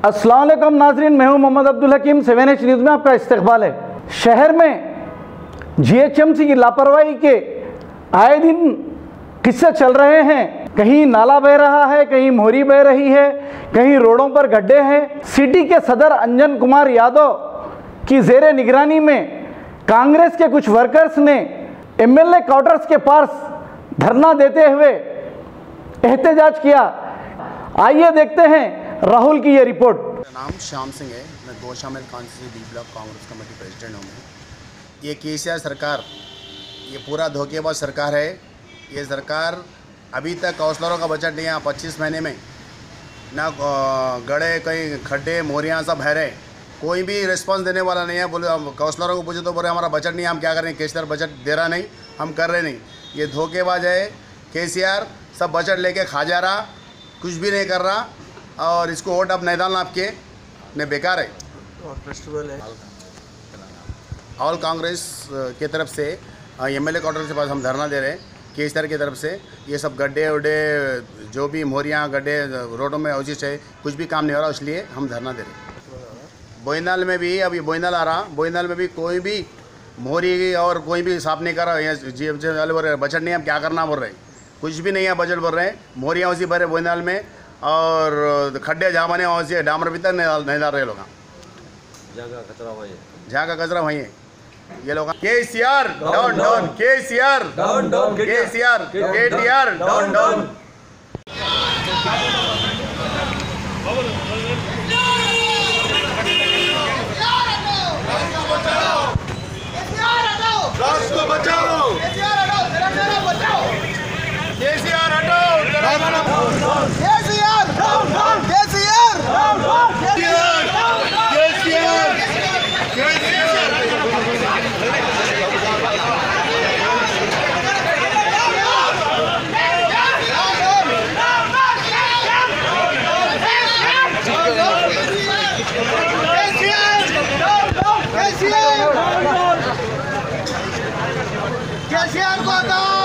अस्सलाम वालेकुम नाजरीन, मैं हूं मोहम्मद अब्दुल हकीम। 7H न्यूज़ में आपका इस्तकबाल है। शहर में जीएचएमसी की लापरवाही के आए दिन किस्से चल रहे हैं। कहीं नाला बह रहा है, कहीं मोरी बह रही है, कहीं रोडों पर गड्ढे हैं। सिटी के सदर अंजन कुमार यादव की जेर निगरानी में कांग्रेस के कुछ वर्कर्स ने एमएलए क्वार्टर्स के पास धरना देते हुए एहतजाज किया। आइए देखते हैं राहुल की ये रिपोर्ट। मेरा नाम श्याम सिंह है, मैं Goshamahal constituency B block Congress committee president हूँ। ये केसीआर सरकार, ये पूरा धोखेबाज सरकार है। ये सरकार अभी तक काउंसलरों का बजट नहीं है। 25 महीने में ना गड़े, कहीं खड्डे, मोरियाँ सब है रहे, कोई भी रिस्पांस देने वाला नहीं है। बोले काउंसलरों को पूछे तो बोले हमारा बजट नहीं है, हम क्या करें, केसीआर बजट दे रहा नहीं, हम कर रहे नहीं। ये धोखेबाज है केसीआर, सब बजट लेके खा जा रहा, कुछ भी नहीं कर रहा, और इसको वोट अब नहीं डालना आपके ने बेकार है। और फेस्टिवल है ऑल कांग्रेस के तरफ से एमएलए क्वार्टर के पास हम धरना दे रहे हैं केसीआर की तरफ से। ये सब गड्ढे उड्ढे, जो भी मोरियाँ गड्ढे रोडों में अवशिष्ट है, कुछ भी काम नहीं हो रहा, इसलिए हम धरना दे रहे हैं। बोईनाल में भी, अभी बोईनाल आ रहा, बोईनाल में भी कोई भी मोरी और कोई भी साफ नहीं कर रहा। ये जीएमसी वाले बोल रहे बजट नहीं, हम क्या करना बोल रहे हैं, कुछ भी नहीं है बजट बोल रहे हैं। मोरियाँ उसी भरे बोईनाल में, और खड्डे जहाँ बने वहाँ से डामर भी तक नहीं डाल रहे लोग। जहाँ का कचरा वहीं है। ये लोग KCR down down, KCR down down, KCR KTR down down. राष्ट्र को बचाओ, केसीआर हटाओ, KCR down down, KCR down down, KCR KCR को हटाओ।